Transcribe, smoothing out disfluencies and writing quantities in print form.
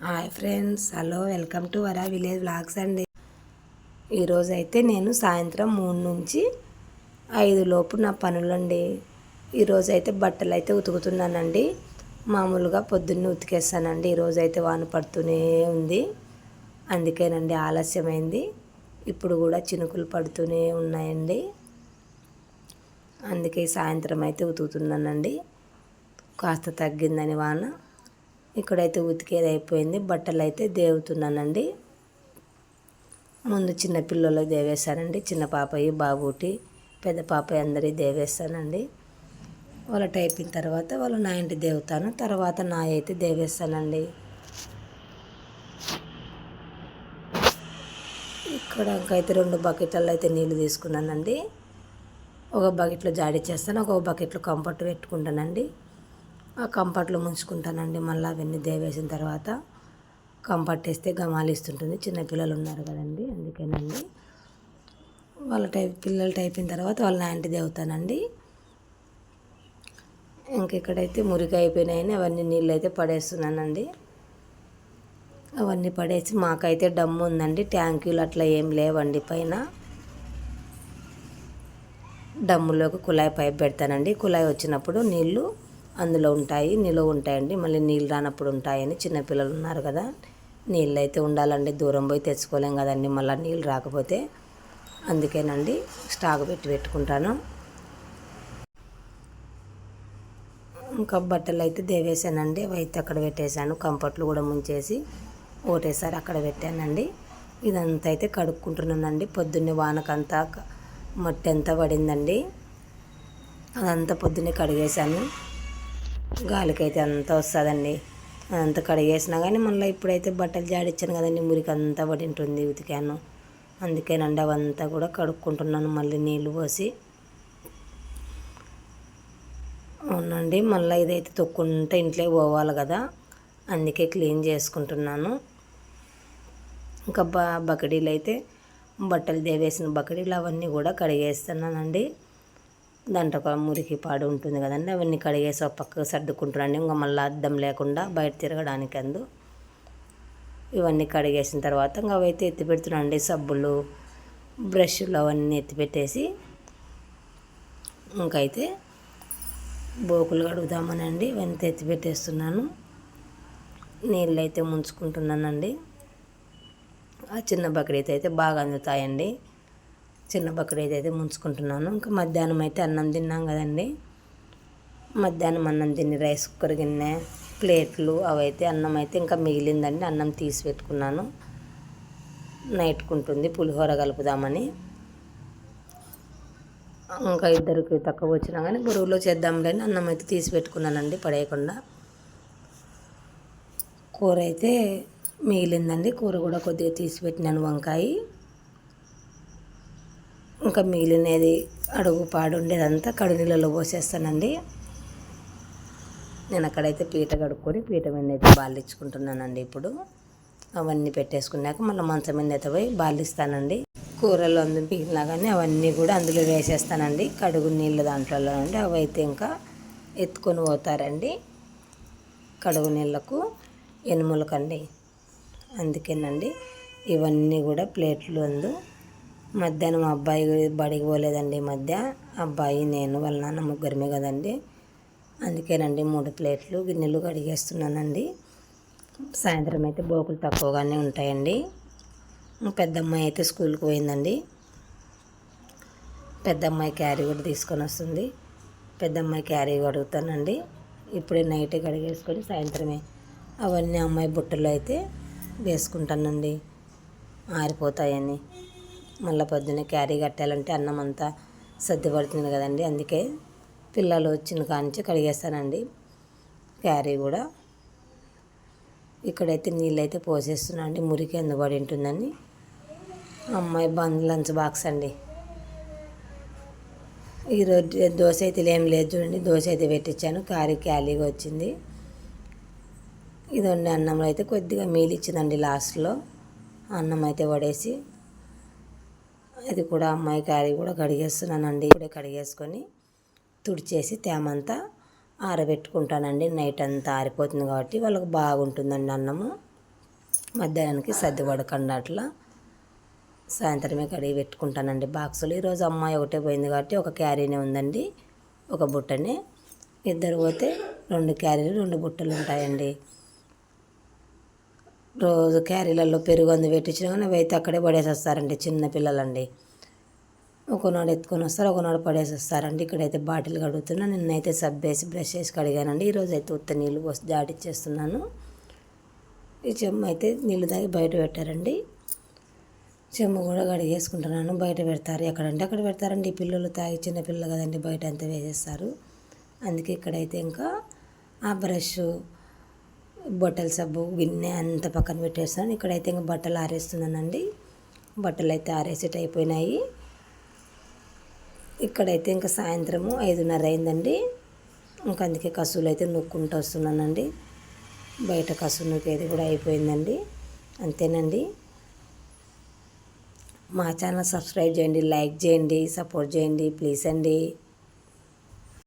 Hi friends, hello, welcome to Vara village vlogs అండి. ఈరోజు అయితే నేను సాయంత్రం 3 నుంచి 5 లోపు నా పనులండి. ఈరోజు అయితే బట్టలు అయితే ఉతుకుతున్నానండి. మామూలుగా పొద్దున్నే ఉతికేస్తానండి. ఈరోజు అయితే వాన పడుతూనే ఉంది, అందుకేనండి ఆలస్యమైంది. ఇప్పుడు కూడా చినుకులు పడుతూనే ఉన్నాయండి, అందుకే సాయంత్రం అయితే ఉతుకుతున్నానండి. కాస్త తగ్గిందని వాన. ఇక్కడైతే ఉతికేది అయిపోయింది, బట్టలు అయితే దేవుతున్నానండి. ముందు చిన్న పిల్లలకు దేవేస్తానండి, చిన్న పాపయ్య బాబుటి పెద్ద పాపయ్య అందరి దేవేస్తానండి. వాళ్ళ అయిపోయిన తర్వాత వాళ్ళ నా ఇంటి దేవుతాను, తర్వాత నా అయితే దేవేస్తానండి. ఇక్కడ ఇంకైతే 2 బకెట్లలో అయితే నీళ్ళు తీసుకున్నానండి. ఒక బకెట్లో జాడి చేస్తాను, ఒక బకెట్లో కంఫర్ట్ పెట్టుకుంటానండి. ఆ కంఫర్ట్లో ముంచుకుంటానండి. మళ్ళీ అవన్నీ దేవేసిన తర్వాత కంఫర్ట్ వేస్తే గమాలిస్తుంటుంది, చిన్నపిల్లలు ఉన్నారు కదండి, అందుకేనండి. వాళ్ళ పిల్లలు అయిపోయిన తర్వాత వాళ్ళ నాంటి దేవుతానండి. ఇక్కడైతే మురికి అయిపోయినాయని అవన్నీ నీళ్ళు అయితే పడేస్తున్నానండి. అవన్నీ పడేసి మాకైతే డమ్ము ఉందండి, ట్యాంకీలు అట్లా ఏం లేవండి. పైన డమ్ములోకి కుళాయి పైప్ పెడతానండి. కుళాయి వచ్చినప్పుడు నీళ్ళు అందులో ఉంటాయి, నిలువ ఉంటాయండి. మళ్ళీ నీళ్ళు రానప్పుడు ఉంటాయని, చిన్నపిల్లలు ఉన్నారు కదా, నీళ్ళు అయితే ఉండాలండి. దూరం పోయి తెచ్చుకోలేం కదండి మళ్ళీ నీళ్ళు రాకపోతే, అందుకేనండి స్టాక్ పెట్టుకుంటాను. ఇంకా బట్టలు అయితే దేవేసానండి, అవి అయితే అక్కడ పెట్టేశాను. కంఫర్ట్లు కూడా ముంచేసి ఒకటేసారి అక్కడ పెట్టానండి. ఇదంతా అయితే కడుక్కుంటున్నానండి. పొద్దున్నే వానకంతా మట్టి అంతా పడిందండి, అదంతా పొద్దున్నే కడిగేశాను. గాలికైతే అంతా వస్తుందండి, అదంతా కడిగేసినా కానీ మళ్ళీ ఇప్పుడైతే బట్టలు జాడిచ్చాను కదండి, మురికి అంతా పడి ఉంటుంది, ఉతికాను. అందుకేనండి అవంతా కూడా కడుక్కుంటున్నాను మళ్ళీ నీళ్ళు పోసి. అవునండి, మళ్ళీ ఇదైతే తొక్కుంటే ఇంట్లోకి పోవాలి కదా, అందుకే క్లీన్ చేసుకుంటున్నాను. ఇంకా బకెడీలు అయితే బట్టలు దేవేసిన బకెడీలు అవన్నీ కూడా కడిగేస్తున్నానండి. దాంట్లో ఒక మురికి పాడు ఉంటుంది కదండి, అవన్నీ కడిగేసి ఒక పక్కకు సర్దుకుంటున్నాండి. ఇంకా మళ్ళీ అద్దం లేకుండా బయట తిరగడానికి అందు ఇవన్నీ కడిగేసిన తర్వాత ఇంకా అవైతే ఎత్తి పెడుతున్నాండి. సబ్బులు, బ్రష్లు అవన్నీ ఎత్తిపెట్టేసి ఇంకైతే బోకులు కడుగుదామనండి ఇవన్నీ ఎత్తిపెట్టేస్తున్నాను. నీళ్ళు అయితే ముంచుకుంటున్నానండి. ఆ చిన్న బకెట్ అయితే బాగా అందుతాయండి. చిన్న బకెట్ అయితే ముంచుకుంటున్నాను. ఇంకా మధ్యాహ్నం అయితే అన్నం తిన్నాం కదండి, మధ్యాహ్నం అన్నం తిని రైస్ కుక్కర్ గిన్నె, ప్లేట్లు అవైతే అన్నం అయితే ఇంకా మిగిలిందండి. అన్నం తీసి పెట్టుకున్నాను, నైట్కు ఉంటుంది, పులిహోర కలుపుదామని. ఇంకా ఇద్దరికి తక్కువ వచ్చినా కానీ బరువులో చేద్దాంలేని అన్నం అయితే తీసి పెట్టుకున్నానండి పడేయకుండా. కూర అయితే మిగిలిందండి, కూర కూడా కొద్దిగా తీసి పెట్టినాను, వంకాయ. ఇంకా మిగిలినది అడుగు పాడు ఉండేదంతా కడుగు నీళ్ళలో పోసేస్తానండి. నేను అక్కడైతే పీట కడుక్కొని పీట మీద అయితే బాలిచ్చుకుంటున్నానండి. ఇప్పుడు అవన్నీ పెట్టేసుకున్నాక మళ్ళీ మంచం మీద అయితే పోయి బాలిస్తానండి. కూరలు అందు మిగిలినా కానీ అవన్నీ కూడా అందులో వేసేస్తానండి, కడుగు నీళ్ళు దాంట్లో అండి. అవి అయితే ఇంకా ఎత్తుకొని పోతారండి కడుగు నీళ్ళకు, ఎనుములకండి. అందుకేనండి ఇవన్నీ కూడా ప్లేట్లు అందు. మధ్యాహ్నం అబ్బాయి బడికి పోలేదండి, మధ్య అబ్బాయి నేను వాళ్ళ నాన్న ముగ్గురమే కదండి, అందుకేనండి 3 ప్లేట్లు గిన్నెలు కడిగేస్తున్నానండి. సాయంత్రం అయితే బోకులు తక్కువగానే ఉంటాయండి. పెద్దమ్మాయి అయితే స్కూల్కి పోయిందండి, పెద్దమ్మాయి క్యారీ కూడా తీసుకొని వస్తుంది. పెద్దమ్మాయి క్యారీ కడుగుతానండి. ఇప్పుడే నైటే కడిగేసుకొని సాయంత్రమే అవన్నీ అమ్మాయి బుట్టలో అయితే వేసుకుంటానండి, ఆరిపోతాయని. మళ్ళీ పొద్దున్నే క్యారీ కట్టాలంటే అన్నం అంతా సర్ది పడుతుంది కదండి, అందుకే పిల్లలు వచ్చిన కానించి కడిగేస్తానండి క్యారీ కూడా. ఇక్కడైతే నీళ్ళు అయితే పోసేస్తున్నాండి, మురికి ఎందుబడి ఉంటుందని. అమ్మాయి లంచ్ బాక్స్ అండి. ఈరోజు దోశ అయితే ఏం లేదు చూడండి, దోశ అయితే పెట్టించాను, ఖాళీగా వచ్చింది. ఇదండి అన్నంలో అయితే కొద్దిగా మీలిచ్చిందండి లాస్ట్లో, అన్నం అయితే పడేసి అది కూడా అమ్మాయి క్యారీ కూడా కడిగేస్తున్నానండి. ఇప్పుడే కడిగేసుకొని తుడిచేసి తేమంతా ఆరబెట్టుకుంటానండి. నైట్ అంతా ఆరిపోతుంది కాబట్టి వాళ్ళకి బాగుంటుందండి అన్నము. మధ్యాహ్నానికి సర్దిపడకండి అట్లా సాయంత్రమే కడిగి పెట్టుకుంటానండి బాక్సులు. ఈరోజు అమ్మాయి ఒకటే పోయింది కాబట్టి ఒక క్యారీనే ఉందండి, ఒక బుట్టనే. ఇద్దరు పోతే 2 క్యారీలు 2 బుట్టలు ఉంటాయండి. రోజు క్యారీలలో పెరుగు అందు పెట్టించినా కానీ అవి అయితే అక్కడే పడేసి వస్తారండి, చిన్న పిల్లలండి. ఒకనాడు ఎత్తుకొని వస్తారు, ఒకనాడు పడేసి వస్తారండి. ఇక్కడైతే బాటిల్ కడుగుతున్నా. నిన్నైతే సబ్బు వేసి బ్రష్ చేసి కడిగానండి. ఈరోజు అయితే ఉత్త నీళ్ళు పోసి జాడిచ్చేస్తున్నాను. ఈ చెమ్మ అయితే నీళ్ళు తాగి బయట పెట్టారండి. చెమ్మ కూడా కడిగేసుకుంటున్నాను. బయట పెడతారు, ఎక్కడంటే అక్కడ పెడతారండి. ఈ పిల్లలు తాగి చిన్న పిల్లలు కదండి, బయట అంతా వేసేస్తారు. అందుకే ఇక్కడైతే ఇంకా ఆ బ్రష్, బట్టల సబ్బు, గిన్నె అంత పక్కన పెట్టేస్తాను. ఇక్కడైతే ఇంకా బట్టలు ఆరేస్తున్నానండి. బట్టలు అయితే ఆరేసేట్ అయిపోయినాయి. ఇక్కడైతే ఇంకా సాయంత్రము 5:30 అయిందండి. ఇంకా అందుకే కసువులు అయితే నూక్కుంటూ వస్తున్నానండి. బయట కసువు నూకేది కూడా అయిపోయిందండి. అంతేనండి. మా ఛానల్ సబ్స్క్రైబ్ చేయండి, లైక్ చేయండి, సపోర్ట్ చేయండి ప్లీజ్ అండి.